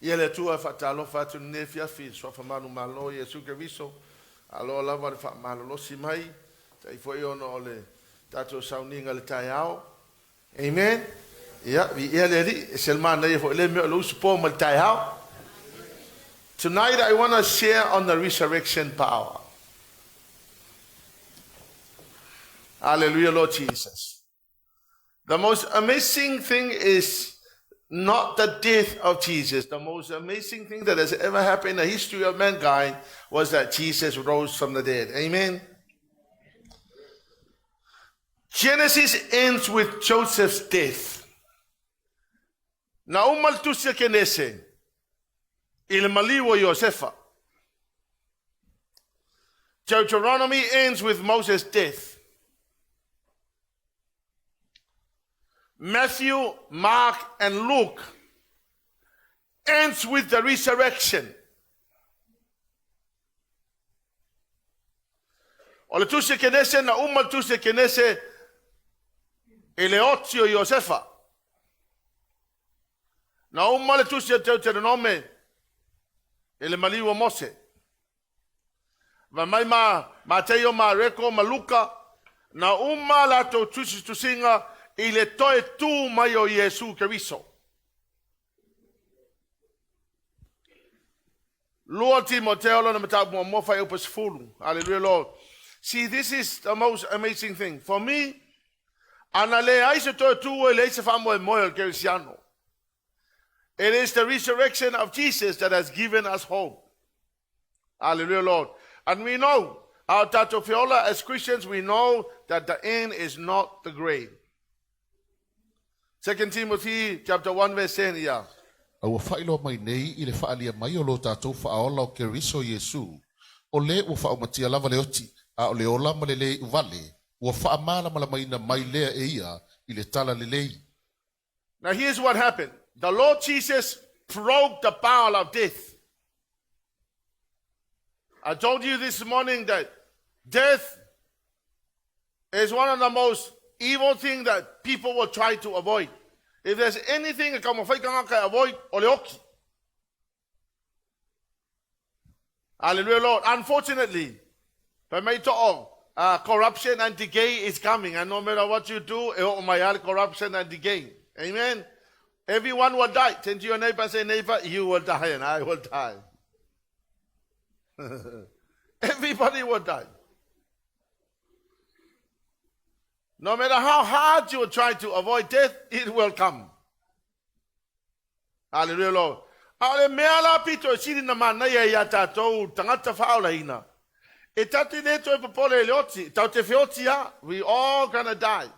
Ia le tua whatalo whatu nefia fi so whamanu malo Yesu Keriso. Alo lava le whamalo losi mai. Tai foi ono o le tato sauninga le tai ao. Amen. Ia, ia le ri. Selma na ia foi le mea lo usupo ma le tai ao. Tonight I want to share on the resurrection power. Hallelujah, Lord Jesus. The most amazing thing is not the death of Jesus. The most amazing thing that has ever happened in the history of mankind was that Jesus rose from the dead. Amen. Genesis ends with Joseph's death. Na umal tusia kenese il maliwo Josefa. Deuteronomy ends with Moses' death. Matthew, Mark, and Luke ends with the resurrection. Ole tuse kenese na umal tuse kenese eleotio Josefa. Na umal tuse Deuteronomy ele maliwa Mose. Va mai ma Mateo, Mareko, Maluka na umala to tuse tusinga ile toe tu mai o Yesu Keriso. Lord Timoteo lo na matabu mo fa upos fulu. Hallelujah, Lord. See, this is the most amazing thing. For me, anale aise toe tu ele se famo mo el Efhesiano. It is the resurrection of Jesus that has given us hope. Hallelujah, Lord. And we know, our Tato Fiola, as Christians, we know that the end is not the grave. 2 Timothy chapter 1 verse 10 here. Au whailo mai nei I le whaalia mai o lo tātou whaola o Keriso Yesu. O le ua whaomatia lava le oti, a o le ola ma le le uvale, ua whaamala malamaina mai lea e ia I le tala le lei. Now here's what happened. The Lord Jesus broke the power of death. I told you this morning that death is one of the most evil things that people will try to avoid. If there's anything that can avoid, oleoki. Hallelujah, Lord. Unfortunately, corruption and decay is coming, and no matter what you do, corruption and decay. Amen. Everyone will die. Turn to your neighbor and say, neighbor, you will die and I will die. Everybody will die. No matter how hard you try to avoid death, it will come. Hallelujah, Lord. Ale meala pito siri na mana ya tatou tangata faula ina. E tati neto e popole leoti, taute feotia, we all gonna die.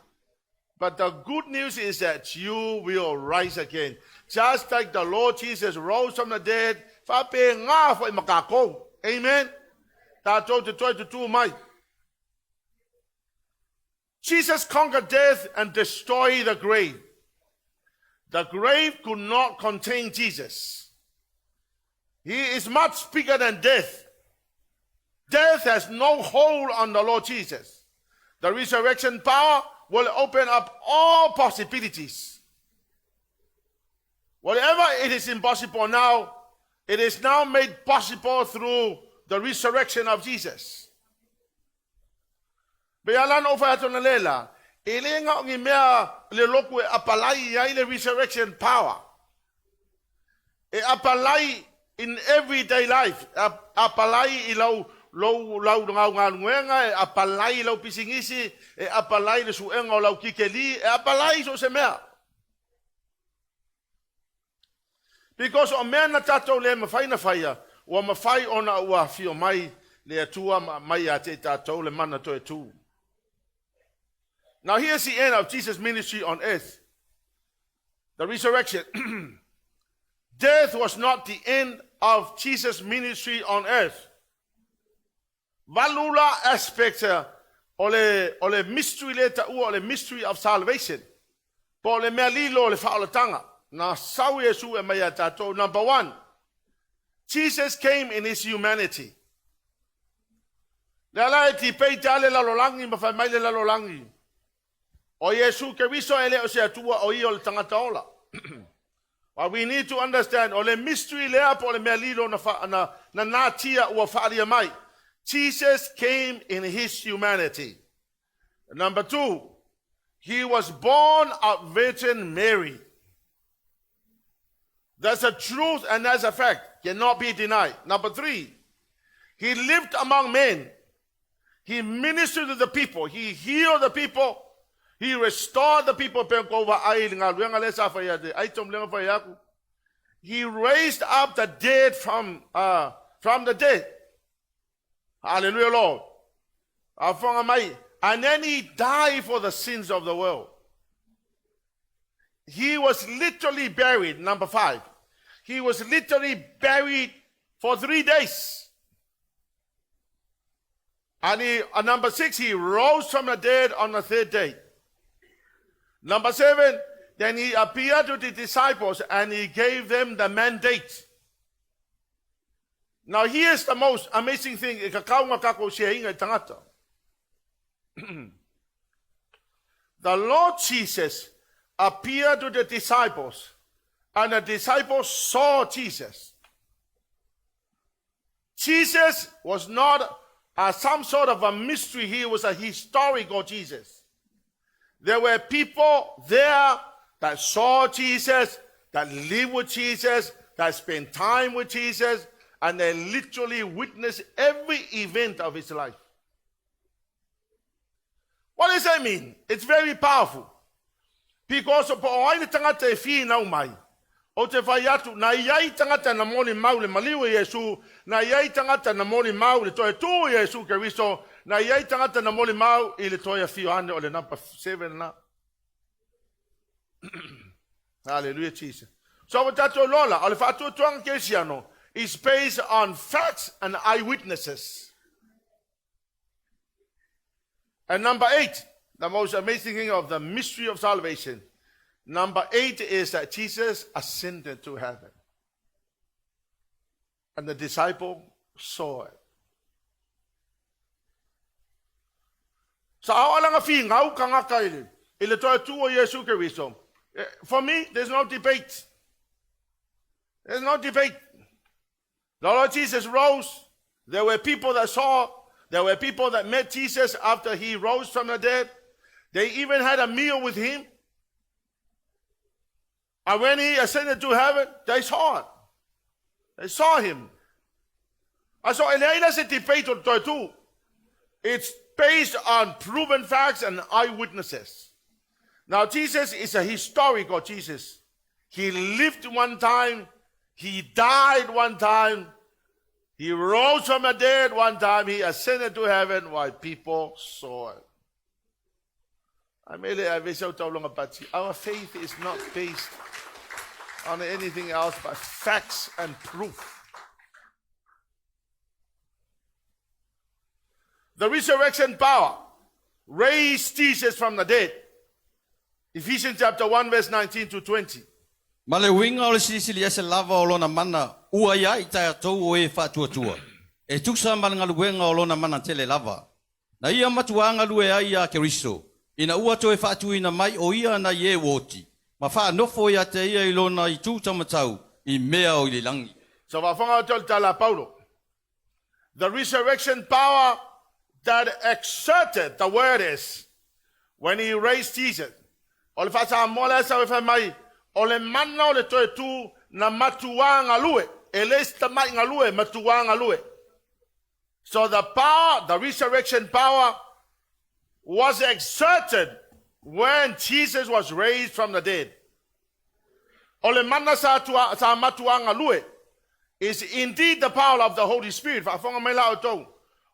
But the good news is that you will rise again. Just like the Lord Jesus rose from the dead, fape nga fo makako. Amen. Tatou te toi te tu mai. Jesus conquered death and destroyed the grave. The grave could not contain Jesus. He is much bigger than death. Death has no hold on the Lord Jesus. The resurrection power will open up all possibilities. Whatever it is impossible now, it is now made possible through the resurrection of Jesus. Bealan ofa ato na lela, ilinga ngi mea le loku e apalai ya ile resurrection power. E apalai in everyday life. Apalai ilau lau ngauenga, e apalai lau pisingisi, e apalai le suenga lau kikeli, e apalai so se mea. Because o mea na tatou le mawhai na whaia, ua mawhai ona ua fio mai le atua mai a te tatou le mana to e tu. Now here's the end of Jesus' ministry on earth. The resurrection. Death was not the end of Jesus' ministry on earth. Valula aspect ole mystery leta ole mystery of salvation. Po le mea lilo le whaolatanga. Na sau Yesu e mea tatou. Number one, Jesus came in his humanity. Le ala e ti pei tale lalolangi ma whai mai le lalolangi. O Yesu Keriso ele o se atua o i o le tangata ola. What we need to understand, ole mystery lea po ole mea lilo na natia ua whaalia mai. Jesus came in his humanity. Number 2, he was born of Virgin Mary. That's a truth and that's a fact, cannot be denied. Number 3, he lived among men. He ministered to the people. He healed the people. He restored the people. He raised up the dead from the dead. Hallelujah, Lord. And then he died for the sins of the world. He was literally buried. Number 5. He was literally buried for 3 days. And number 6, he rose from the dead on the 3rd day. Number 7, then he appeared to the disciples and he gave them the mandate. Now here's the most amazing thing. The Lord Jesus appeared to the disciples and the disciples saw Jesus. Jesus was not some sort of a mystery. He was a historical Jesus. There were people there that saw Jesus, that lived with Jesus, that spent time with Jesus, and they literally witnessed every event of his life. What does that mean? It's very powerful. Because o te whai atu, na iai tangata na moni mau le maliu Yesu, na iai tangata na moni mau le toe tū Yesu Keriso, na iai tangata na moni mau I le toe a whioane o le number 7 na. Hallelujah, Jesus. So what tato lola, o le whātua tuanga kesiano, is based on facts and eyewitnesses. And number 8, the most amazing thing of the mystery of salvation. Number 8 is that Jesus ascended to heaven. And the disciple saw it. So for me, there's no debate. There's no debate. The Lord Jesus rose. There were people that saw. There were people that met Jesus after he rose from the dead. They even had a meal with him. And when he ascended to heaven, they saw it. They saw him. And so it's based on proven facts and eyewitnesses. Now Jesus is a historical Jesus. He lived one time. He died one time. He rose from the dead one time. He ascended to heaven while people saw it. Our faith is not based on anything else but facts and proof. The resurrection power raised Jesus from the dead. Ephesians chapter 1 verse 19 to 20. Male winga o le silisili ese lava o lona mana ua ia I tai atou o e whatuatua. E tuksa malanga luenga o lona mana tele lava. Na ia matuanga lue ai a Keriso. Ina ua to e whatuina mai o ia na ye woti. Ma wha nofo ia te ia I lona I tū tamatau I mea o I langi. So whafonga o tala Paulo. The resurrection power that exerted, the word is, when he raised Jesus. O le whasa mola sa wefa mai. O le mana o le toe tū na matuanga lue. E leista mai ngalue, matuanga lue. So the power, the resurrection power, was exerted when Jesus was raised from the dead. O le mana sa matuanga lue is indeed the power of the Holy Spirit. Whafonga mai la o tau.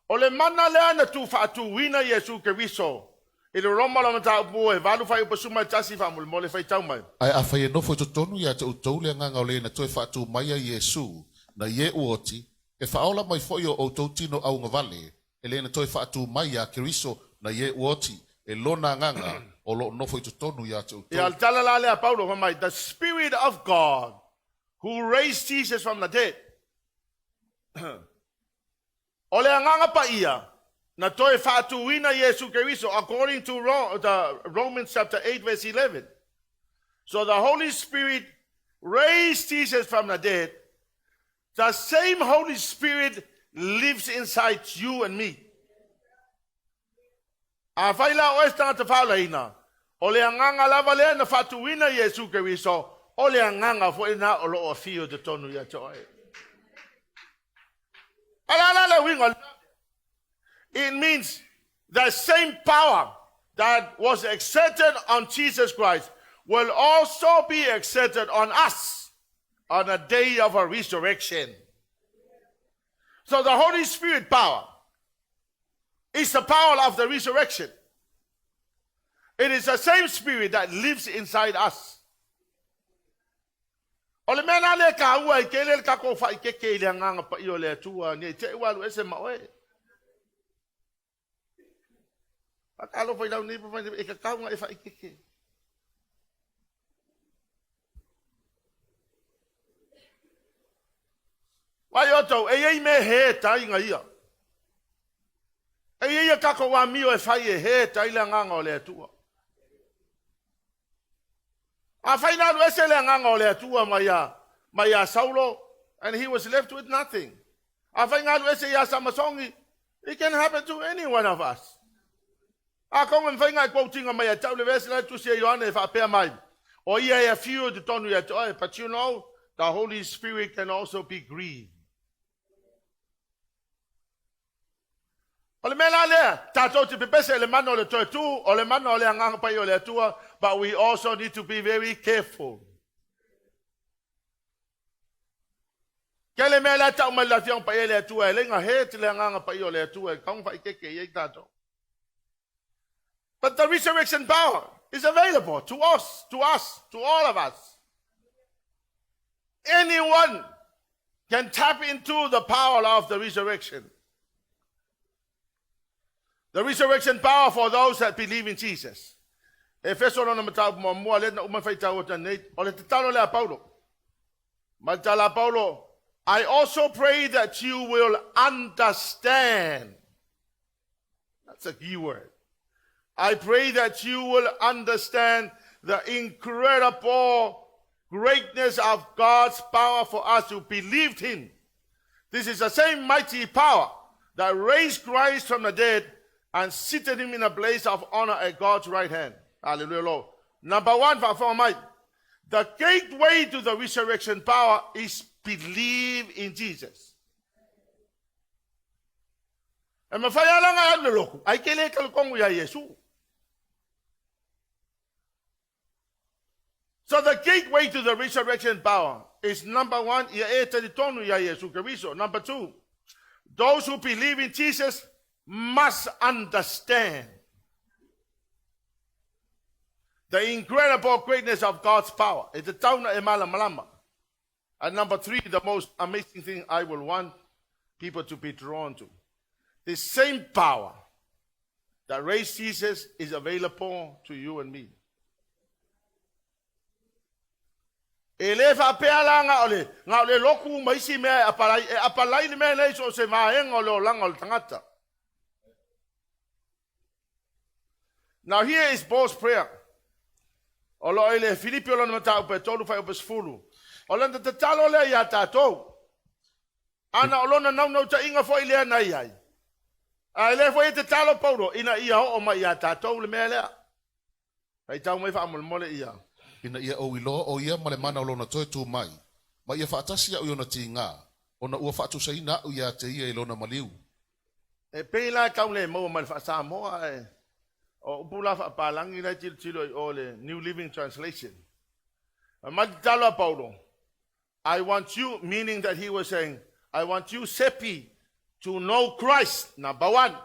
O le mana lea na tu whaatu wina Yesu Keriso. I le Roma la mata upo e valu fai upasuma tasi fa mole fai tau mai. Ai a fai no fo tonu ya te utau le nganga o le na toe whaatu mai a Yesu na ye uoti e whaola mai foi o tautino au ngavale e le na toe whaatu mai a Keriso na ye uoti e lona nganga o lo no fo tonu ya te utau. E al tala la lea Paulo mai, the Spirit of God who raised Jesus from the dead. O le nganga pa ia na toe whaatuina Yesu Keriso according to Romans chapter 8 verse 11. So the Holy Spirit raised Jesus from the dead, the same Holy Spirit lives inside you and me. A whaila o esta te whaulaina, o le anganga lava lea na whatuina Yesu Keriso, o le anganga fo ina o lo o fio de tonu ya toe. It means the same power that was exerted on Jesus Christ will also be exerted on us on the day of our resurrection. So the Holy Spirit power is the power of the resurrection. It is the same Spirit that lives inside us. Ole mena le ka ua ke le ka ko fa ke le nganga pa io le tua ni te wa lu ese ma we. Akalo foi dau ni pa e ka ka nga e fa ke. Wa yo to e me he tai nga ia. E ia ka ko wa mi o e fa he tai le nganga o le tua. A final ese le nganga le tua maya Saulo, and he was left with nothing. A final ese ya Samasongi, it can happen to any one of us. A kong en fainga quoting a maya tau le vesela tu se Yohane fa pe mai. O ia few de tonu ya toi, but you know the Holy Spirit can also be grieved. Ole mela le tato te pepese le mano le toi tu o le mano le nganga pa yo le tua, but we also need to be very careful. Kele mela ta ma la fiong pa le tua le nga he te le nganga pa yo le tua kong fa ke ye tato. But the resurrection power is available to us, to all of us. Anyone can tap into the power of the resurrection. The resurrection power for those that believe in Jesus. Efeso no matau mo le na uma faita o tane o le talo le Paulo. Matala Paulo, I also pray that you will understand. That's a key word. I pray that you will understand the incredible greatness of God's power for us who believed him. This is the same mighty power that raised Christ from the dead and seated him in a place of honor at God's right hand. Hallelujah, Lord. Number one, for my, the gateway to the resurrection power is believe in Jesus. And so the gateway to the resurrection power is number one, number two, those who believe in Jesus must understand the incredible greatness of God's power. And number three, the most amazing thing I will want people to be drawn to. The same power that raised Jesus is available to you and me. Elefa peala nga ole loku maisi me apalai ni me nei so se maenga o langa o tangata. Now here is Paul's prayer. Olo ele Filipi o lana matau pe tolu fai opes fulu. O lana te talo le ia tātou. Ana o lana nau ta inga fo ilea nai ai. A ele fo te talo Paulo ina ia o ma ia tātou le mea lea. Hei tau mai wha amul mole ia. Ina ia o ilo o ia male mana o lona toi tu mai. Ma ia whaatasi au iona ti ngā. Ona ua whaatu sa ina au ia te ia ilona maliu. E peila kaule mo mal whaasa moa e. O upula whaapalangi na tilo o le New Living Translation. Matala Paulo. I want you, meaning that he was saying, I want you, Sepi, to know Christ. Number one.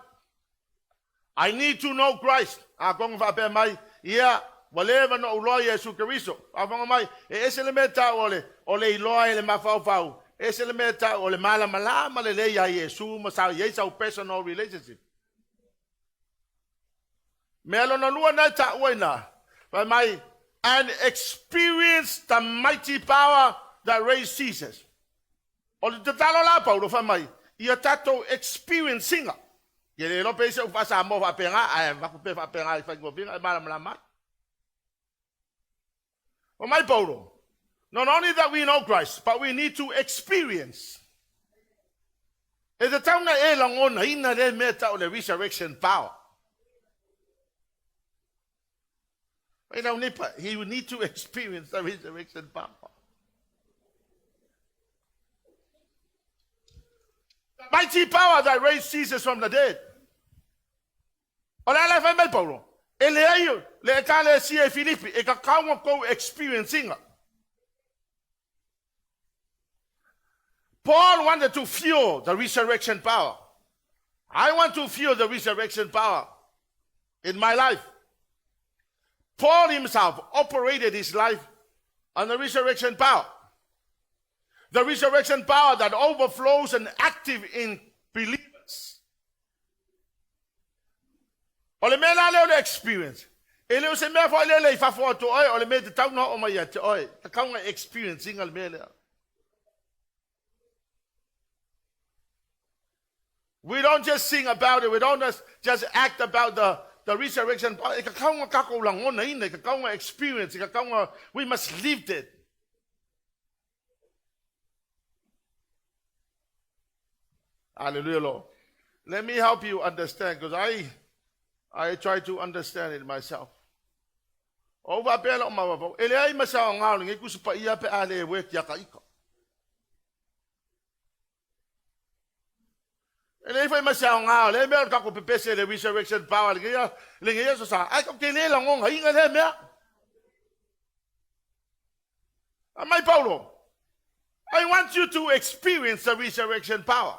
I need to know Christ. Akong whaape mai, ia, whatever no uloa Yesu Keriso. Afanga mai, e ese le meta ole iloa ele mafau. Ese le meta ole malama le leia Yesu, masa Yesu personal relationship. Melo no lua na ta uena. And experience the mighty power that raised Jesus. O le tatalo la Paulo fa mai, ia tato experiencing. Ye le lo pese u fasa mo fa penga, ai va ku pe fa penga fa go pinga mala mala mai. O mai Paulo. Not only that we know Christ, but we need to experience. E te taunga e langona ina le mea tau le resurrection power. He would need to experience the resurrection power. The mighty power that raised Jesus from the dead. Ola la fai Paulo. Ele aio le kale si e Filipi e ka kaunga ko experiencing. Paul wanted to feel the resurrection power. I want to feel the resurrection power in my life. Paul himself operated his life on the resurrection power. The resurrection power that overflows and active in believers. Ole me la le experience. Ele se me fa le fa fo to oi ole me te tau no o mai te oi. Ta kaunga experiencing al me le. We don't just sing about it. We don't just act about the resurrection. Experience. We must live it. Hallelujah, Lord. Let me help you understand, because I try to understand it myself. Over pela mawavo. Ele ai masa ngalo ngi kusupa ia pe ale wek ya kaiko. Ele foi masa ngalo le me ka ko pepese le resurrection power le ngi so sa ai ko kele la ngong hinga le me. Amai Paulo, I want you to experience the resurrection power.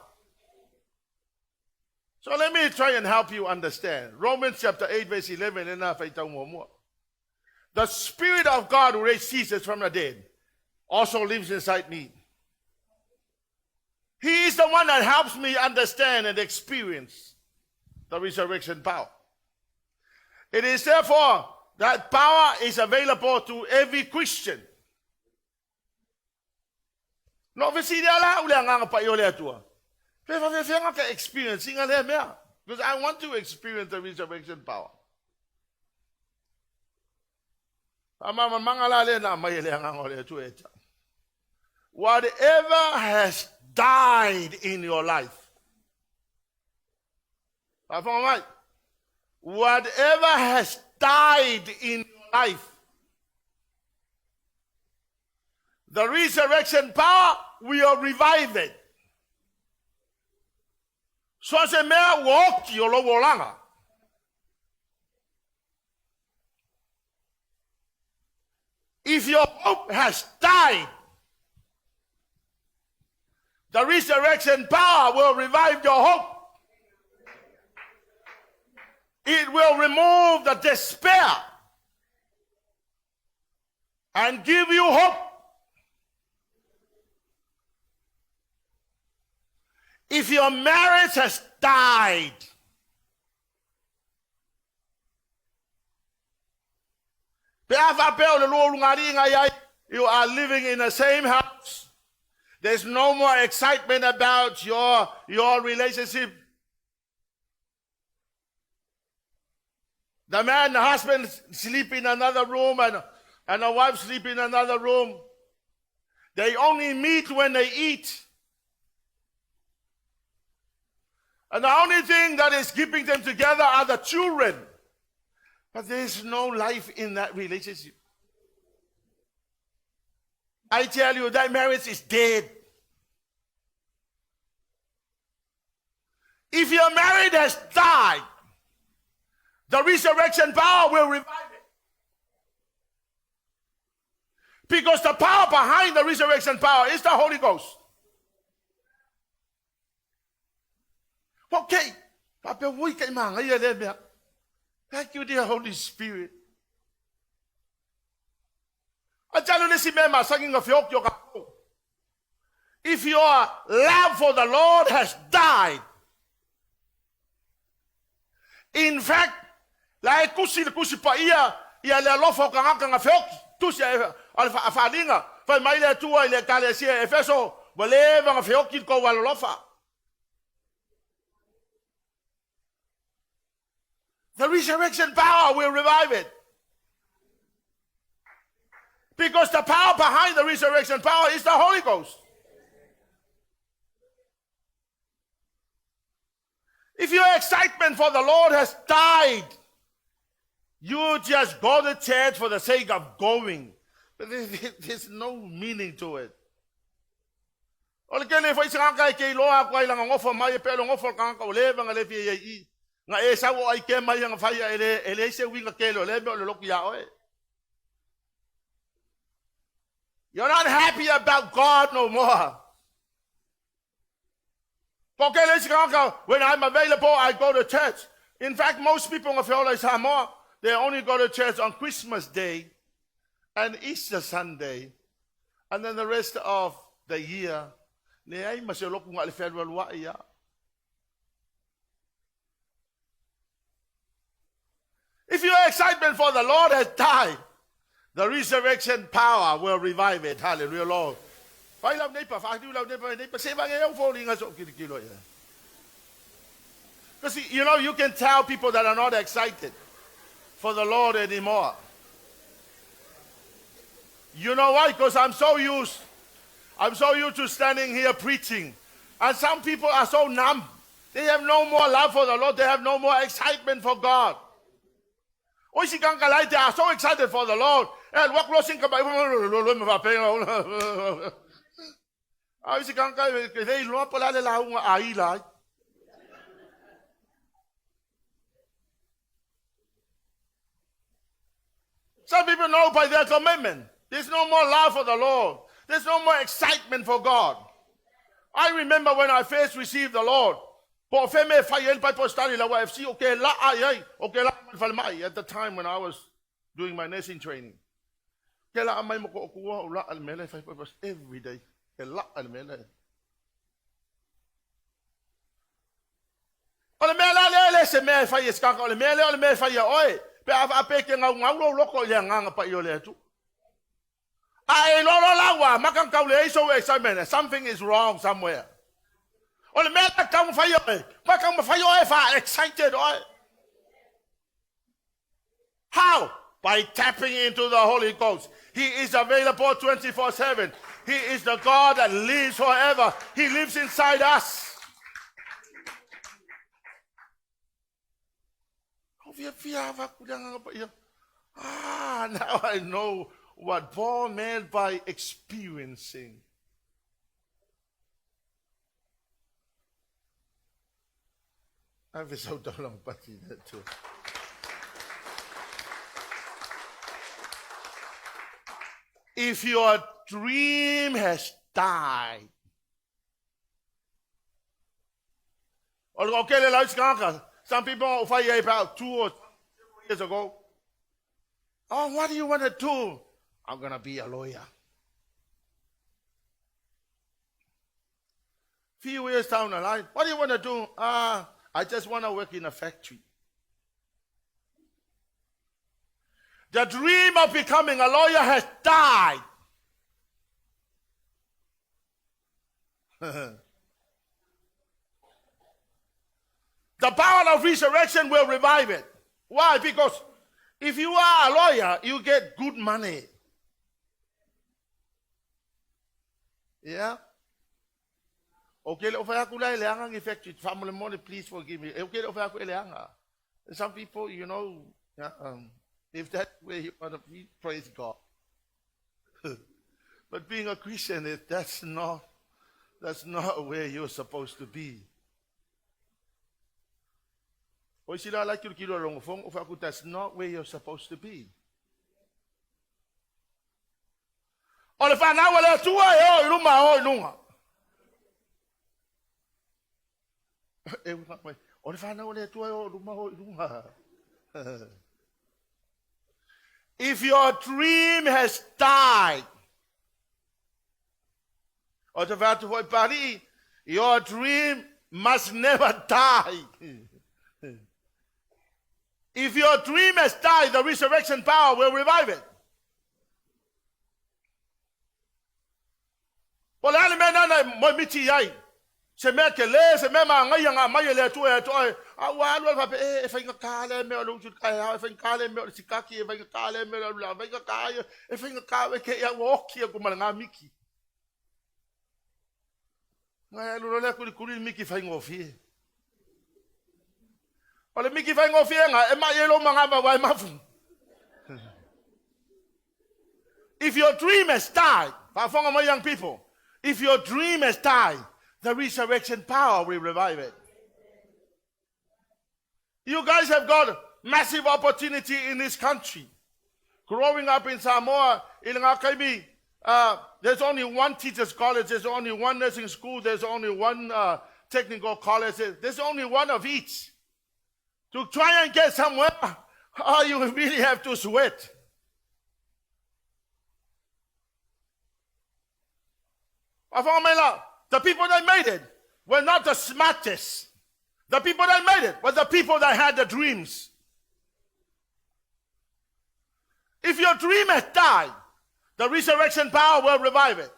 So let me try and help you understand. Romans chapter 8 verse 11. The Spirit of God who raised Jesus from the dead also lives inside me. He is the one that helps me understand and experience the resurrection power. It is therefore that power is available to every Christian. No visiala ulanga pa yole atua. Experiencing because I want to experience the resurrection power. Whatever has died in your life, whatever has died in your life, the resurrection power will revive it. So se mea woki o lo wolanga. If your hope has died, the resurrection power will revive your hope. It will remove the despair and give you hope. If your marriage has died, you are living in the same house. There's no more excitement about your relationship. The man, the husband sleep in another room and the wife sleep in another room. They only meet when they eat. And the only thing that is keeping them together are the children. But there is no life in that relationship. I tell you, that marriage is dead. If your marriage has died, the resurrection power will revive it. Because the power behind the resurrection power is the Holy Ghost. Okay. Thank you, dear Holy Spirit. If your love for the Lord has died, in fact, like kusi pa ia le lofo kanga feok tusi alfa afalinga fa mai le tua ile kale si Efeso wale va feok ko wala lofa. The resurrection power will revive it. Because the power behind the resurrection power is the Holy Ghost. If your excitement for the Lord has died, you just go to church for the sake of going. But there's no meaning to it. O le kele foi sanga kai ke loa kwai langa ngofo mai pelo ngofo kanga o le vanga le fie i nga e sa o ai ke mai nga fai ele se winga kelo le me o le loki ya oe. You're not happy about God no more. When I'm available, I go to church. In fact, most people of Halleluiah Samoa, they only go to church on Christmas Day and Easter Sunday, and then the rest of the year. If your excitement for the Lord has died, the resurrection power will revive it. Hallelujah, Lord. Because you know, you can tell people that are not excited for the Lord anymore. You know why? Because I'm so used to standing here preaching. And some people are so numb. They have no more love for the Lord. They have no more excitement for God. They are so excited for the Lord. And what closing they some people know by their commitment. There's no more love for the Lord. There's no more excitement for God. I remember when I first received the Lord. At the time when I was doing my nursing training. Every day. Something is wrong somewhere. Excited. How? By tapping into the Holy Ghost. He is available 24/7. He is the God that lives forever. He lives inside us. Now I know what Paul meant by experiencing. I've been so long, but that too. If your dream has died, some people fight about 2 or 3 years ago. Oh, what do you want to do? I'm going to be a lawyer. Few years down the line, what do you want to do? I just want to work in a factory. The dream of becoming a lawyer has died. The power of resurrection will revive it. Why? Because if you are a lawyer, you get good money. Yeah? Okay, family money, please forgive me. Okay, some people, you know, if that's where you want to be, praise God. But being a Christian, that's not where you're supposed to be. That's not where you're supposed to be. If your dream has died, your dream must never die. If your dream has died, the resurrection power will revive it. Se me ke le se me ma ngai nga mai le tu e to a wa lo fa pe e fa nga kale me lo tu kai ha fa kale me si ka ki e fa kale me lo la fa ka e fa ka we ke ya wo ki ko ma nga miki nga lo le ku miki fa ngo fi ole miki fa ngo fi nga e ma ye lo ma nga ba wa ma fu if your dream has died for my young people, if your dream has died, the resurrection power will revive it. You guys have got massive opportunity in this country. Growing up in Samoa, in Ngakaibi, there's only one teacher's college, there's only one nursing school, there's only one technical college, there's only one of each. To try and get somewhere, you really have to sweat. The people that made it were not the smartest. The people that made it were the people that had the dreams. If your dream has died, the resurrection power will revive it.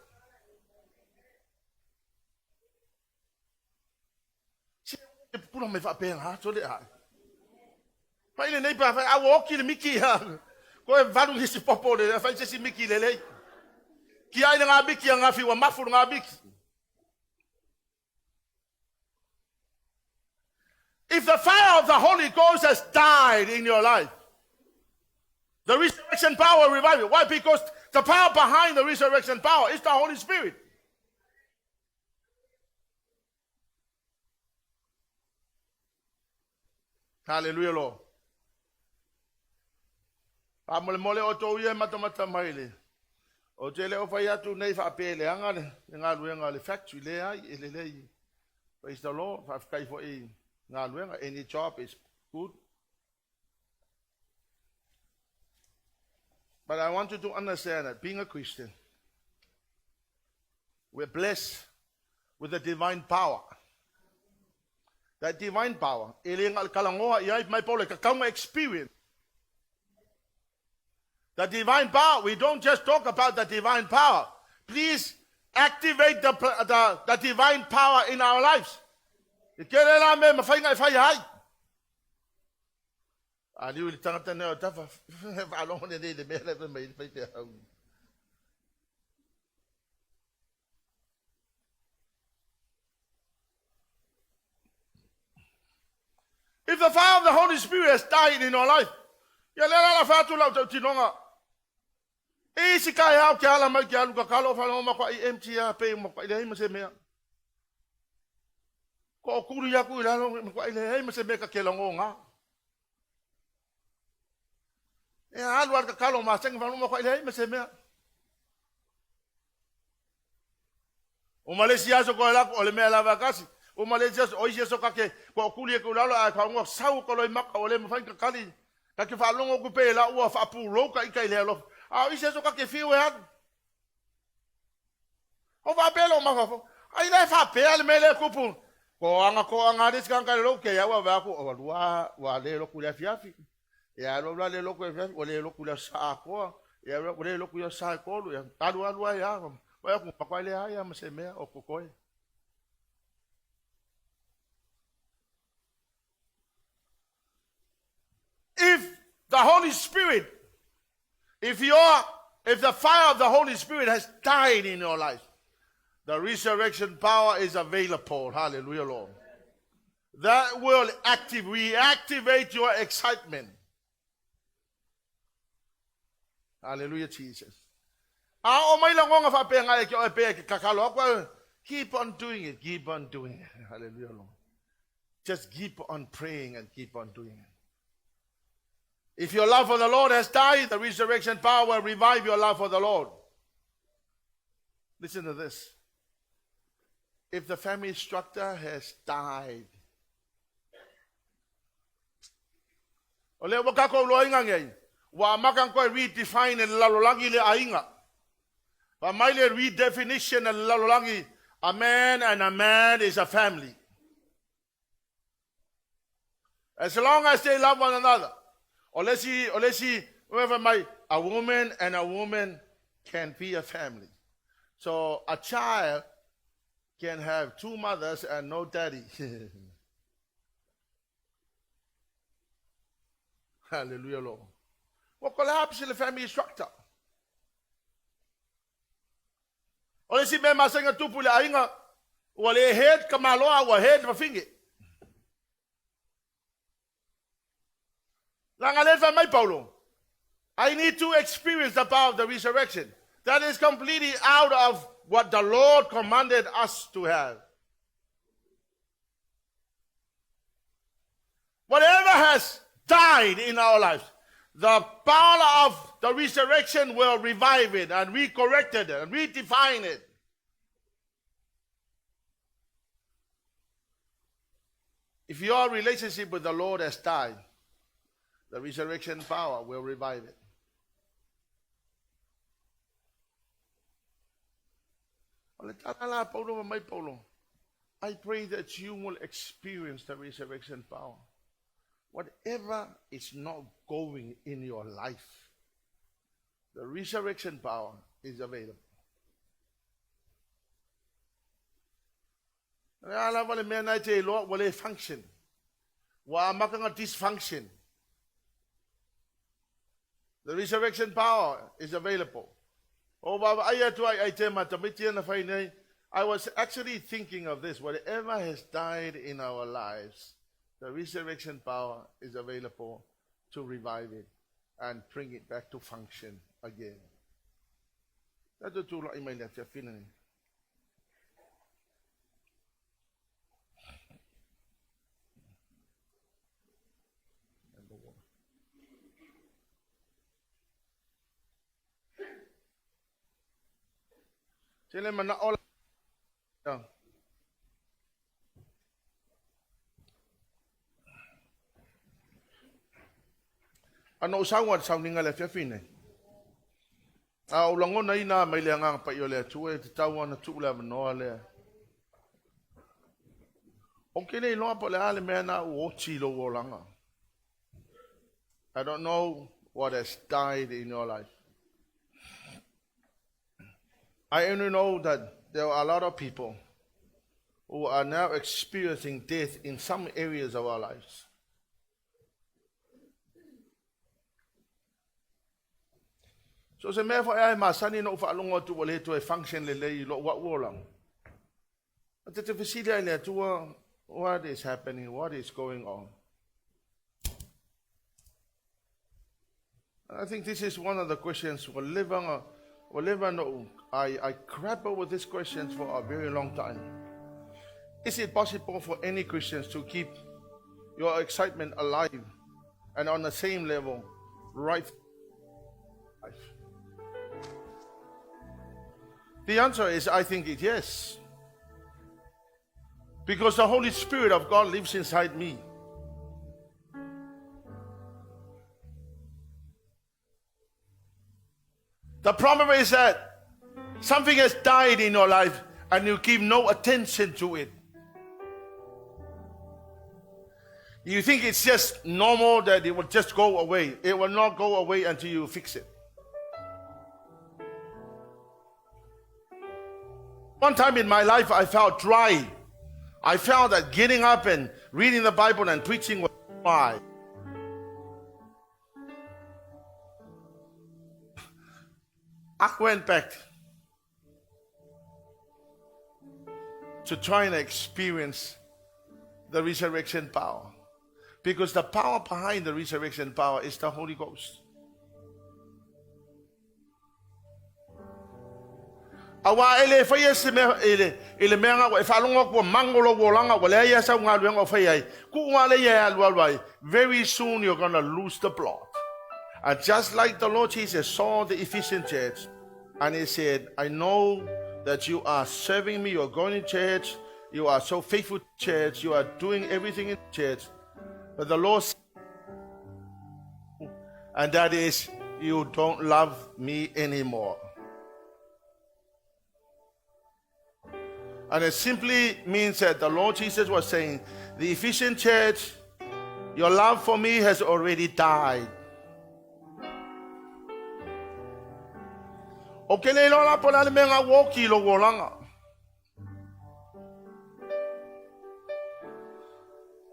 If the fire of the Holy Ghost has died in your life, the resurrection power will revive it. Why? Because the power behind the resurrection power is the Holy Spirit. Hallelujah, Lord. O te leo whai atu nei whaapele angare, ngā luenga le factory le ai, e le lei. Praise the Lord, whaakai fo e ngā luenga, any job is good. But I want you to understand that being a Christian, we're blessed with the divine power. That divine power, e le ngā kalangoa i ai mai pole ka kaunga experience. The divine power, we don't just talk about the divine power. Please activate the divine power in our lives. If the fire of the Holy Spirit has died in our life, isi kai hau ke ala mai ke alu ka kalo whanau makwa I MTA pe makwa I le heima se mea. Ko o kuru yaku I lalo makwa I le heima se mea ka ke lango ngā. E alu ar ka kalo maseng whanau makwa I le heima se mea. O Malaysia so ko elako o le mea lava kasi. O Malaysia so oise so ka ke ko o kuru yaku lalo a kaungo sau ko loi maka o le mawhain ka kali. Ka ke whalongo ku pe la ua whapu louka I kai le alof. A ise so ka ke fiu e hatu. O whapelo makafo. Ai le whapea le mele kupu. Ko anga ris kanka le loku ke yawa waku. O walua wa le loku le fiafi. Ya lo le loku le fiafi. O le loku le saa koa. Ya lo le loku le saa kolu. Ya alua ya. Wa ya kumpakwa le haya masemea o kukoe. If the Holy Spirit, if the fire of the Holy Spirit has died in your life, the resurrection power is available. Hallelujah, Lord. That will reactivate your excitement. Hallelujah, Jesus. Keep on doing it. Keep on doing it. Hallelujah, Lord. Just keep on praying and keep on doing it. If your love for the Lord has died, the resurrection power will revive your love for the Lord. Listen to this. If the family structure has died, redefine redefinition a man and a man is a family. As long as they love one another. Or let's see, a woman and a woman can be a family. So a child can have two mothers and no daddy. Hallelujah, Lord. What collapse in the family structure? Only si may masang tupo la inga wale head kamaloa wa head mafingi. Langalet may Paulo. I need to experience the power of the resurrection. That is completely out of what the Lord commanded us to have. Whatever has died in our lives, the power of the resurrection will revive it and recorrect it and redefine it. If your relationship with the Lord has died, the resurrection power will revive it. I pray that you will experience the resurrection power. Whatever is not going in your life, the resurrection power is available. Lord will function. Dysfunction. The resurrection power is available. I was actually thinking of this. Whatever has died in our lives, the resurrection power is available to revive it and bring it back to function again. That's the two in my left feeling. Sila man na all. Ano usawad sa ninga le fine. Ulangon na ina may liangang pa yole tuwe tatawan na tula manoa le. Okay na ilo pa le ale mena uochi lo wolanga. I don't know what has died in your life. I only know that there are a lot of people who are now experiencing death in some areas of our lives. So se me fa ai masani no fa longo tu wole to function le le lo wa wolang. But the facility le to what is happening, what is going on. I think this is one of the questions I grapple with these questions for a very long time. Is it possible for any Christians to keep your excitement alive and on the same level right life? The answer is, I think it yes. Because the Holy Spirit of God lives inside me. The problem is that something has died in your life and you give no attention to it. You think it's just normal that it will just go away. It will not go away until you fix it. One time in my life I felt dry. I felt that getting up and reading the Bible and preaching was dry. I went back to try and experience the resurrection power. Because the power behind the resurrection power is the Holy Ghost. Awa ele faya sime ele menga wa falongo ko mangolo wolanga wala ya sa nga lwengo faya ku wale ya alwalwai. Very soon you're going to lose the plot. And just like the Lord Jesus saw the Ephesian church, and he said, I know that you are serving me, you're going to church, you are so faithful to church, you are doing everything in church. But the Lord said, and that is, you don't love me anymore. And it simply means that the Lord Jesus was saying, the Ephesian church, your love for me has already died. Okay, le lola pola le menga woki lo wolanga.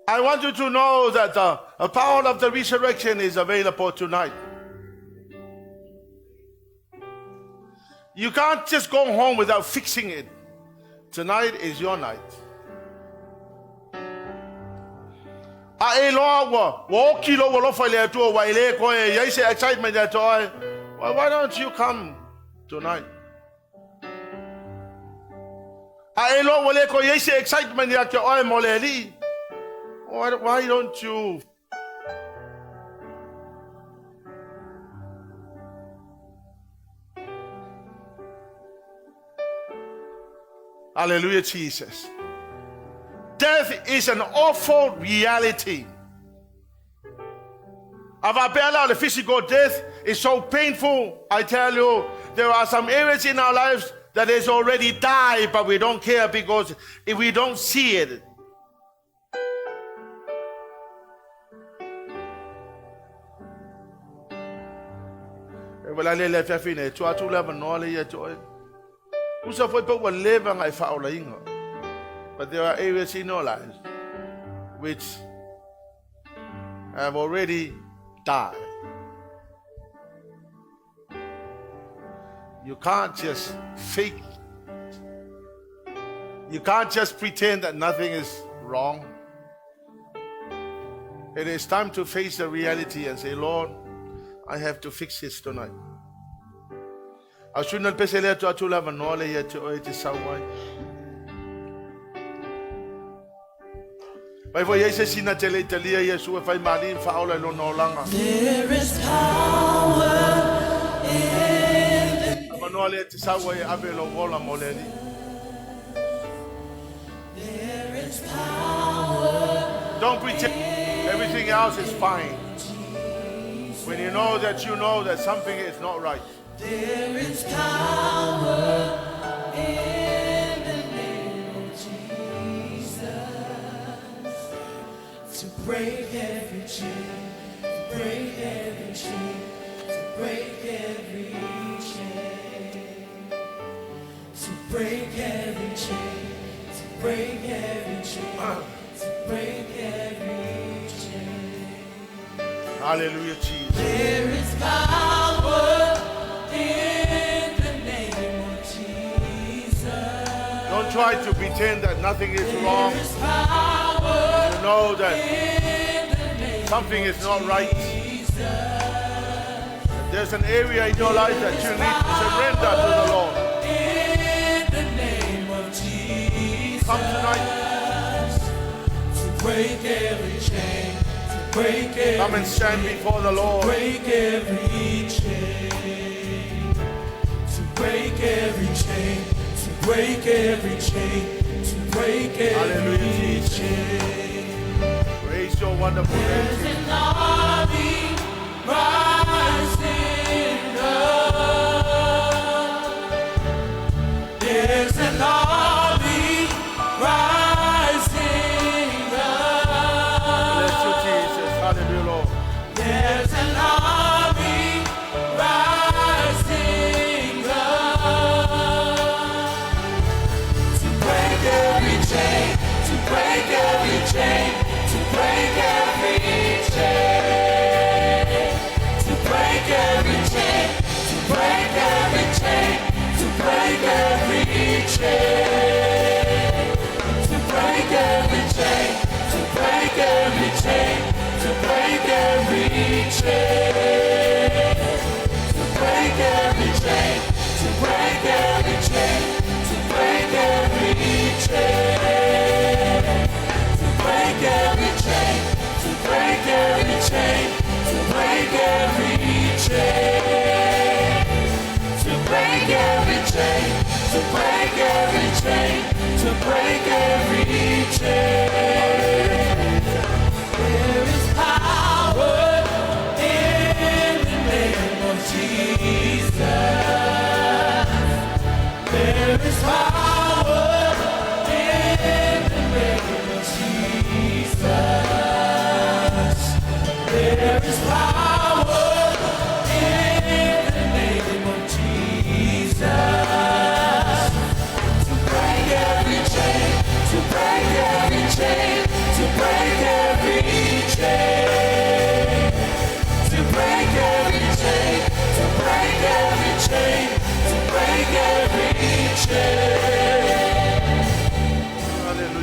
I want you to know that the power of the resurrection is available tonight. You can't just go home without fixing it. Tonight is your night. Why don't you come tonight? Why don't you? Hallelujah, Jesus. Death is an awful reality. The physical death is so painful. I tell you, there are some areas in our lives that has already died, but we don't care because if we don't see it. But there are areas in our lives which have already died. You can't just fake. You can't just pretend that nothing is wrong. It is time to face the reality and say, Lord, I have to fix this tonight. There is power Don't pretend everything else is fine. When you know that something is not right. There is power in the name of Jesus to break every chain, to break every chain, to break every chain, to break every chain, to break every chain, to break every chain. Hallelujah, Jesus. There is power in the name of Jesus. Don't try to pretend that nothing is wrong. There is power You know that in the name something is not right. of Jesus. There's an area in your life that you need to surrender to the Lord. In the name of Jesus. Come tonight. To break every chain, to break every Come and stand before the Lord. break every chain, to break every chain, to break every chain, to break Hallelujah, every Jesus. chain. Praise your wonderful There's name. an army rising up. There's an army rising Bless you, up. Jesus. Hallelujah, Lord. There's an army rising up to break every chain, to break every chain, to break every chain, to break every chain, to break every chain, to break every chain, to break every chain, to break every chain, to break every chain, to break every chain, to break every chain, to break every chain, to break every chain, to break every chain, to break every chain, to break every chain, to break every chain, to break every chain. There is power in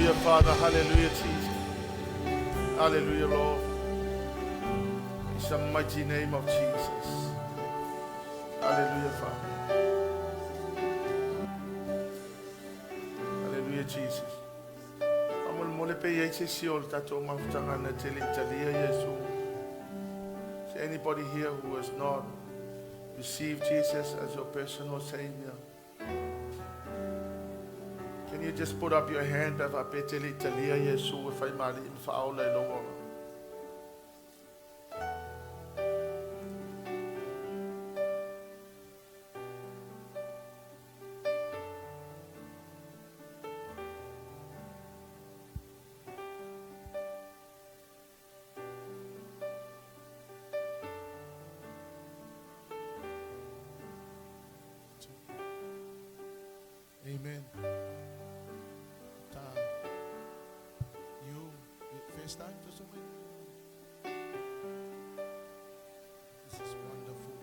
Hallelujah, Father. Hallelujah, Jesus. Hallelujah, Lord. It's the mighty name of Jesus. Hallelujah, Father. Hallelujah, Jesus. Amol mole pe yeche siol tato mafutanga na tele talia Yesu. Is there anybody here who has not received Jesus as your personal Savior? Can you just put up your hand of a petele talia Yesu if I mali in faula logo? Amen. You first time to somebody? This is wonderful.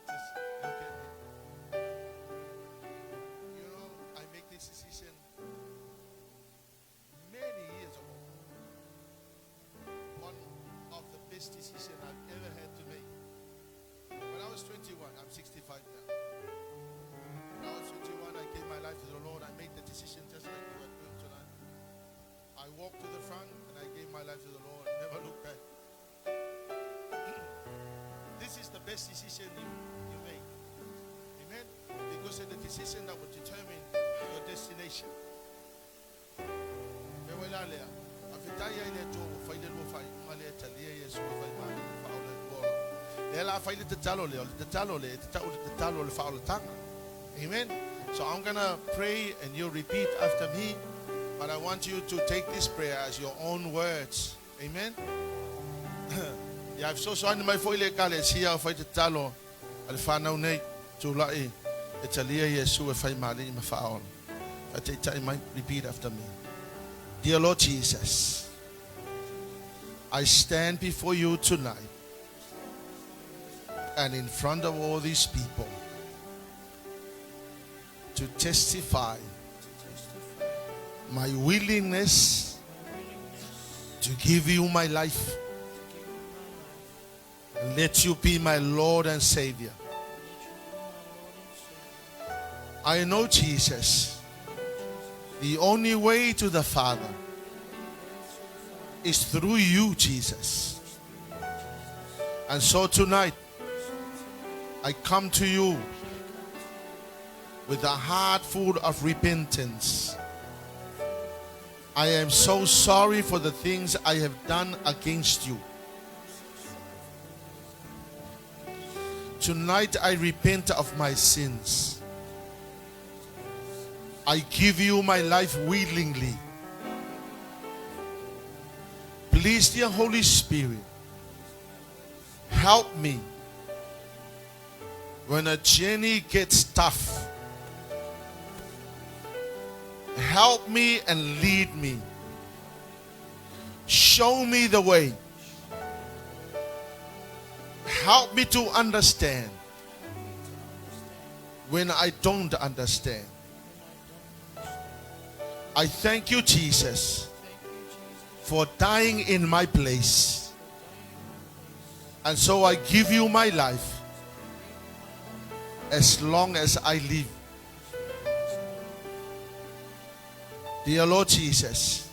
Just look at me. You know, I make this decision many years ago. One of the best decisions I've ever had to make. When I was 21, I'm 65 now. When I was 21, I gave my life to the Lord. I made the decision just like you are doing tonight. I walked to the front and I gave my life to the Lord. Never looked back. This is the best decision you make. Amen? Because it's the decision that will determine your destination. Amen. So I'm going to pray and you repeat after me. But I want you to take this prayer as your own words. Amen. I've so sorry my foile kale sia fa te talo al fa na nei tu lai e talia Yesu e fa mali ma fa on. Repeat after me. Dear Lord Jesus, I stand before you tonight and in front of all these people to testify my willingness to give you my life and let you be my Lord and Savior. I know, Jesus, the only way to the Father is through you, Jesus. And so tonight, I come to you with a heart full of repentance. I am so sorry for the things I have done against you. Tonight I repent of my sins. I give you my life willingly. Please, dear Holy Spirit, help me when a journey gets tough. Help me and lead me. Show me the way. Help me to understand when I don't understand. I thank you, Jesus, for dying in my place. And so I give you my life as long as I live. Dear Lord Jesus,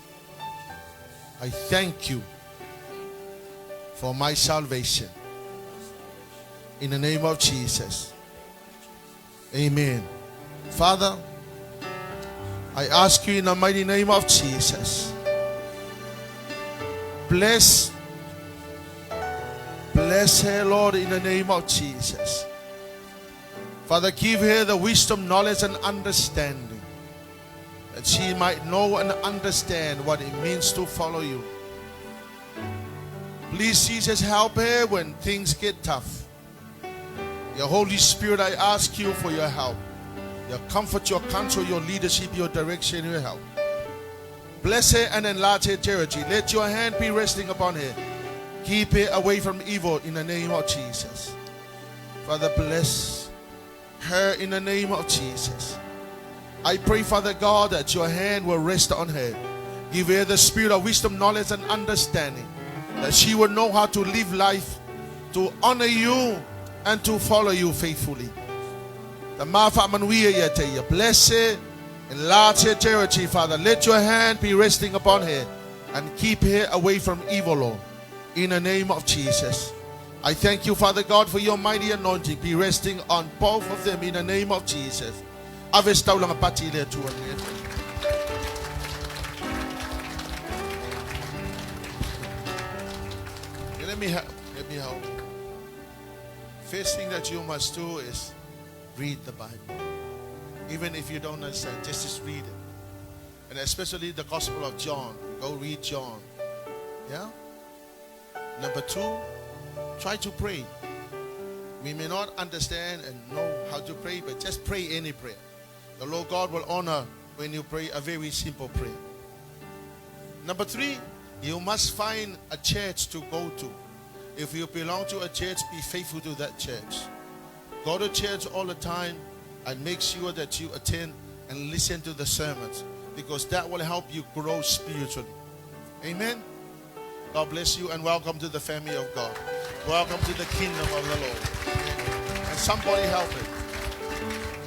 I thank you for my salvation. In the name of Jesus. Amen. Father, I ask you in the mighty name of Jesus, bless her, Lord, in the name of Jesus. Father, give her the wisdom, knowledge, and understanding, that she might know and understand what it means to follow you. Please, Jesus, help her when things get tough. Your Holy Spirit, I ask you for your help, your comfort, your counsel, your leadership, your direction, your help. Bless her and enlarge her territory. Let your hand be resting upon her. Keep her away from evil in the name of Jesus. Father, bless her in the name of Jesus. I pray, Father God, that your hand will rest on her. Give her the spirit of wisdom, knowledge, and understanding, that she will know how to live life, to honor you, and to follow you faithfully. The Mafa Manuia Yate, bless her, enlarge her territory, Father. Let your hand be resting upon her and keep her away from evil, Lord. In the name of Jesus. I thank you, Father God, for your mighty anointing be resting on both of them in the name of Jesus. Avestau lang pati le tu. Let me help. First thing that you must do is read the Bible. Even if you don't understand, just read it. And especially the Gospel of John. Go read John. Yeah? Number 2, try to pray. We may not understand and know how to pray, but just pray any prayer. The Lord God will honor when you pray a very simple prayer. Number 3, you must find a church to go to. If you belong to a church, be faithful to that church. Go to church all the time and make sure that you attend and listen to the sermons, because that will help you grow spiritually. Amen. God bless you and welcome to the family of God. Welcome to the kingdom of the Lord. And somebody help him.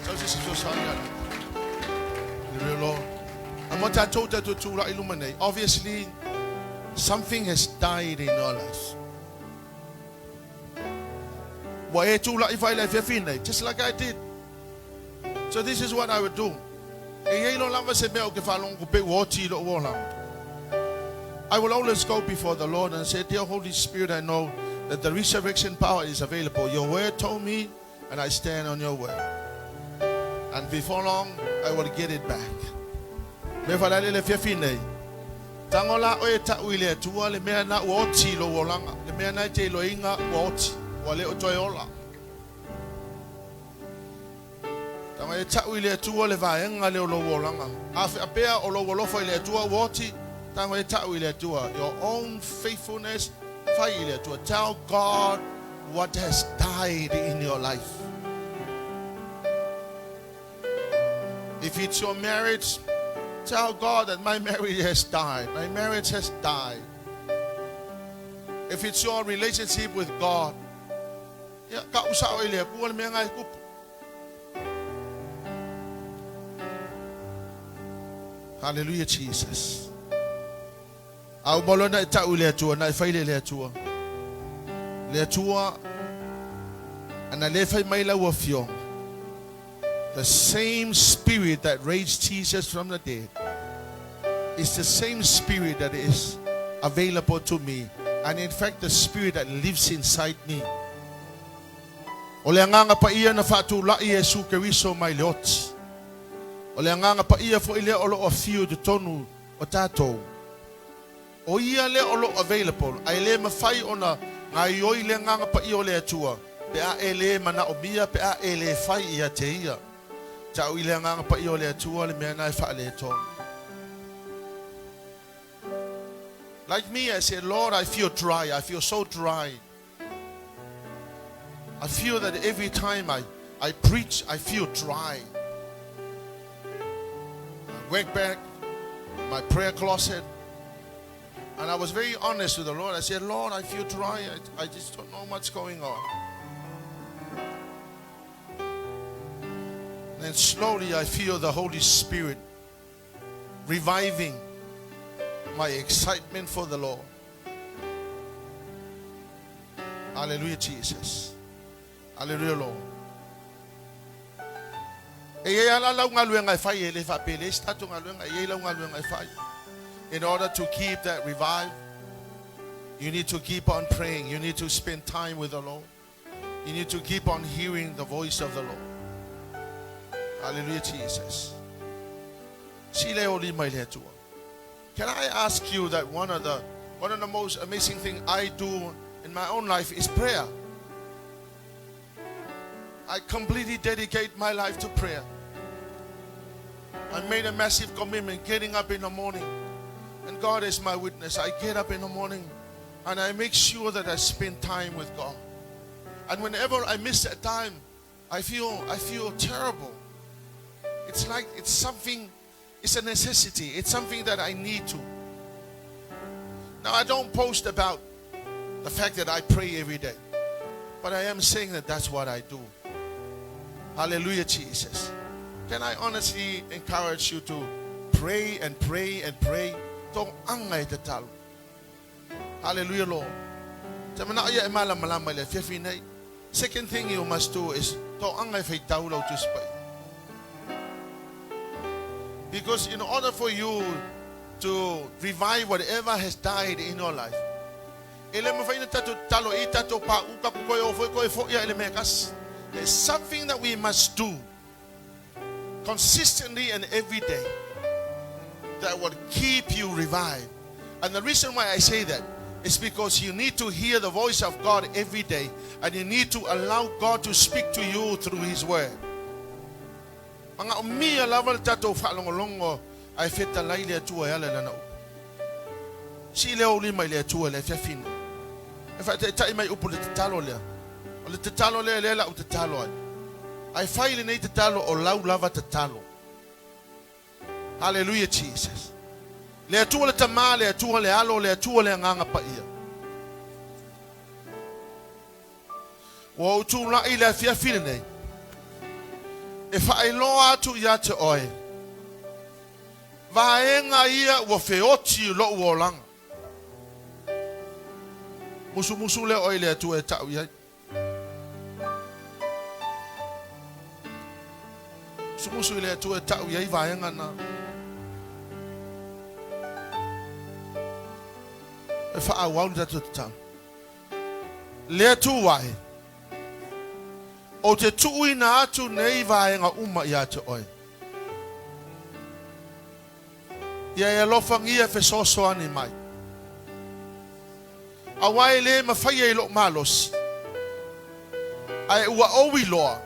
So this is your son. The real Lord. And what I told her to illuminate, obviously something has died in your life. Just like I did. So this is what I would do. I will always go before the Lord and say, dear Holy Spirit, I know that the resurrection power is available. Your word told me, and I stand on your word. And before long, I will get it back. Tangola oe ta'wile tuwa le mea na woti lo wolanga le mea na te lo inga woti wale otoyola. Tangola ta'wile tuwa le vaenga le lo wolanga afi apea o lo wolofo ile tuwa woti. Tangola ta'wile tuwa your own faithfulness fa ile tuwa. Tell God what has died in your life. If it's your marriage, tell God that my marriage has died. My marriage has died. If it's your relationship with God, hallelujah, Jesus. The same spirit that raised Jesus from the dead is the same spirit that is available to me, and in fact the spirit that lives inside me. Ole nganga pa iya na fatu la Yesu Kristo mai lot. Ole nganga pa iya fo ile olo ofio de tonu otato. O ia le olo available. Ai le mafai ona ngai oi le nganga pa ia le atua. Pe a ele mana obia pe a ele fai ia te ia. Ta ile nganga pa ia le atua le me na fa le ton. Like me, I said, Lord, I feel dry. I feel so dry. I feel that every time I preach, I feel dry. I went back in my prayer closet, and I was very honest with the Lord. I said, Lord, I feel dry. I just don't know what's going on. And slowly I feel the Holy Spirit reviving my excitement for the Lord. Hallelujah, Jesus. Hallelujah, Lord. In order to keep that revive, you need to keep on praying. You need to spend time with the Lord. You need to keep on hearing the voice of the Lord. Hallelujah, Jesus. Can I ask you that one of the most amazing things I do in my own life is prayer. I completely dedicate my life to prayer. I made a massive commitment getting up in the morning. And God is my witness. I get up in the morning and I make sure that I spend time with God. And whenever I miss that time, I feel terrible. It's like it's something, it's a necessity. It's something that I need to. Now, I don't post about the fact that I pray every day, but I am saying that that's what I do. Hallelujah, Jesus. Can I honestly encourage you to pray and pray and pray? Don't angay tatal. Hallelujah, Lord. Second thing you must do is don't angay fay taulo to spay. Because in order for you to revive whatever has died in your life, there's something that we must do consistently and every day that will keep you revived. And the reason why I say that is because you need to hear the voice of God every day, and you need to allow God to speak to you through His Word. Mga umiya laval tato falongolongo ay feta laile tua yale na. Si leo lima ile tua le fiafin. If I tai mai upu le talo le. O le talo le le la u talo. Ai faile nei talo o lau lava talo. Hallelujah, Jesus. Le tua le tama le tua le alo le tua le nganga pa ia. Wo tu la ile fiafin nei. If I loa tu ya te oe, vaenga ia wa feoti lo uolanga. Musu le oe le tu e tau ia. Musu le tu e tau ia vaenga na. If I want that to tell. Le tu wae. O te tui na atu nei vaenga uma ia te oe. Ia e lofangia Efeso ani mai. A wai le mawhai e lo malos. Ai ua owi loa.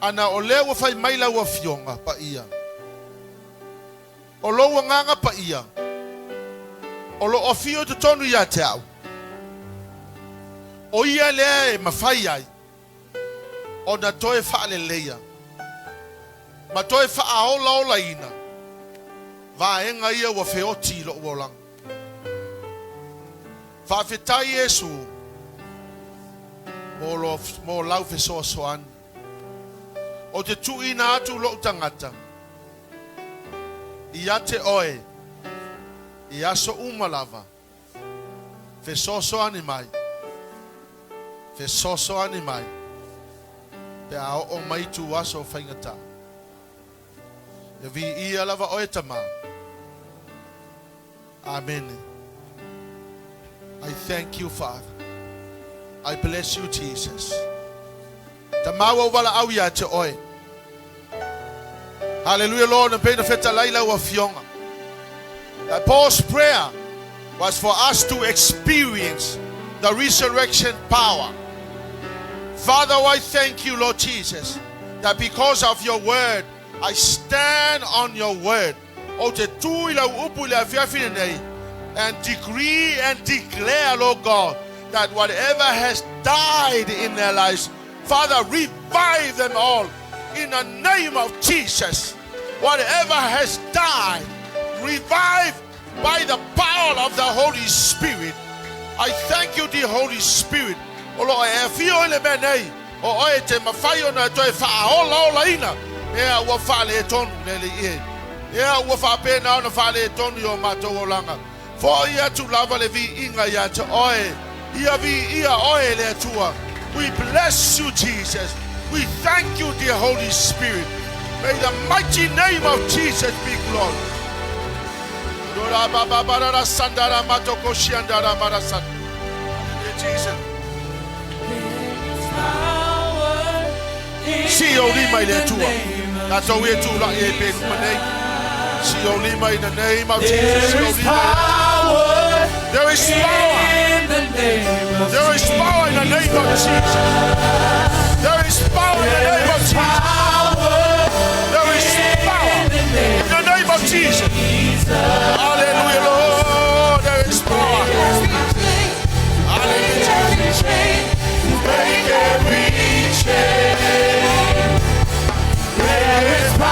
Ana o lea wafai maila ua fionga pa ia. O lo nganga pa ia. O lo ofio te tonu ia te au. O ia lea e mawhai ai. O na toe whaale leia. Ma toe whaaola ola ina. Vaenga ia wa feoti lo uolang. Whawhetai Yesu. Mo lau Efeso soan. O te tui na atu lo tangata. Ia te oe. Ia so umalava. Efeso soani mai. Efeso soani mai. Pe a o mai tu aso whaingata. E vi ia lava oe tama. Amen. I thank you, Father. I bless you, Jesus. Tamawa wala au ia te oe. Hallelujah, Lord. And pena feta laila wa fionga. That Paul's prayer was for us to experience the resurrection power. Father, I thank you, Lord Jesus, that because of your word, I stand on your word. And decree and declare, Lord God, that whatever has died in their lives, Father, revive them all in the name of Jesus. Whatever has died, revive by the power of the Holy Spirit. I thank you, dear Holy Spirit. O lo e fio ele benei o oe te mawhai ona toi whaaola ola ina ea ua whaale e tonu lele ie ea ua whaapena ona whaale e tonu o matou o langa fo ia tu lava le vi inga ia te oe ia vi ia oe le atua. We bless you, Jesus. We thank you, dear Holy Spirit. May the mighty name of Jesus be glorified. Jesus. Si o lima i le tua. Na tau e tu la e pe kumanei. Si o lima in the name of Jesus. There is power. There is power. In the name of There is power in the name of Jesus. There is power in the name of Jesus. There is power in the name of Jesus. Hallelujah, Lord. There is power. Hallelujah. Break every chain. There is power.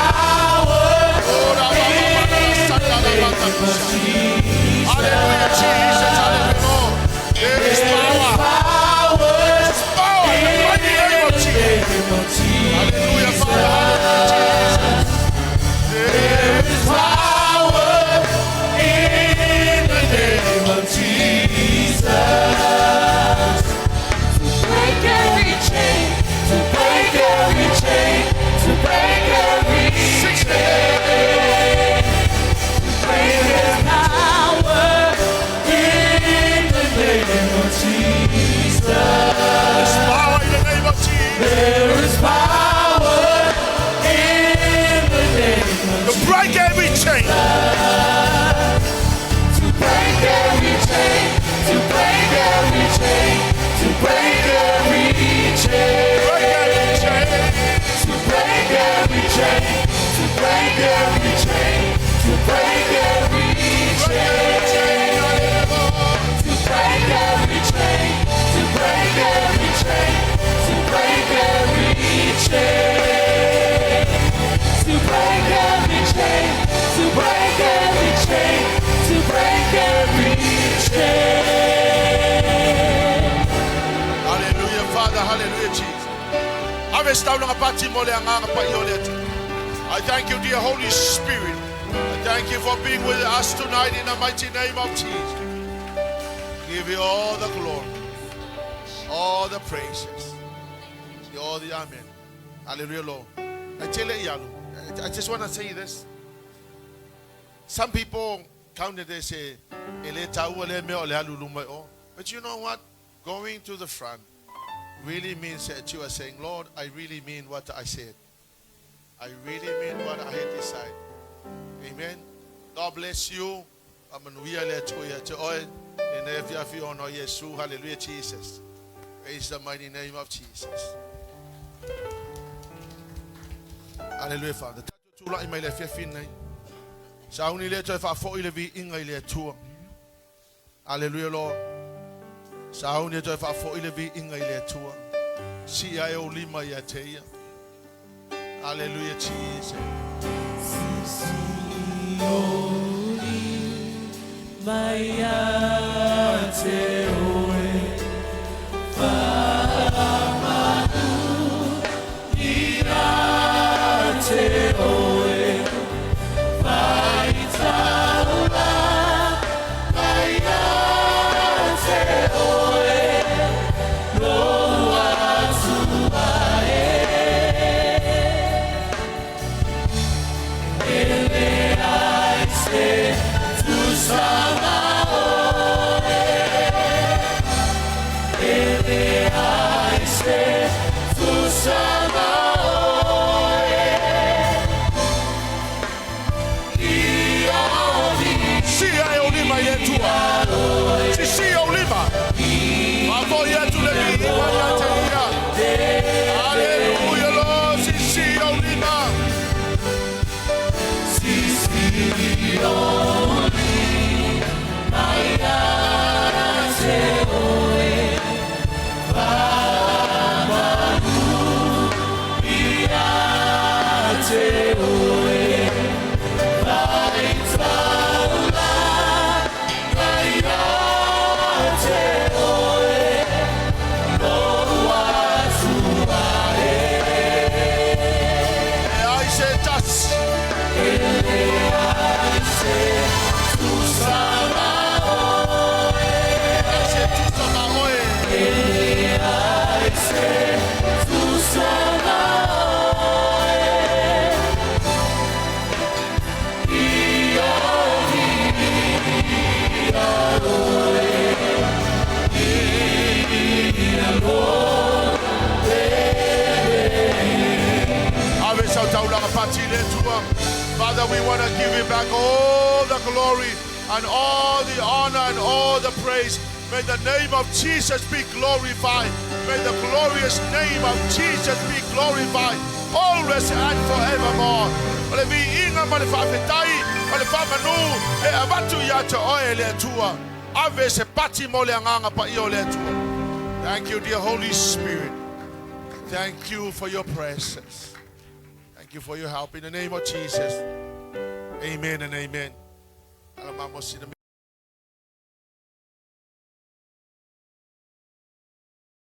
every chain. To break every chain, to break every chain, to break every chain. Break every chain. To break every chain, to break every chain, to break every chain. To break every chain, to break every chain, to break every chain. To break every chain, to break every chain, to break every chain. Hallelujah, Father. Hallelujah, Jesus. I thank you, dear Holy Spirit. I thank you for being with us tonight in the mighty name of Jesus. Give you all the glory, all the praises, all the amen. Hallelujah, Lord. I just want to say this. Some people come and they say, but you know what? Going to the front really means that you are saying, Lord, I really mean what I said. I really mean what I had decided. Amen. God bless you. Hallelujah, Jesus. Praise the mighty name of Jesus. Hallelujah, Father. Hallelujah, Lord. Sauni to fa fo ile vi inga ile tua. Si ai o lima ya teia. Hallelujah, Jesus. Father, we want to give you back all the glory and all the honor and all the praise. May the name of Jesus be glorified. May the glorious name of Jesus be glorified always and forevermore. Thank you, dear Holy Spirit. Thank you for your presence. Thank you for your help in the name of Jesus. Amen and amen.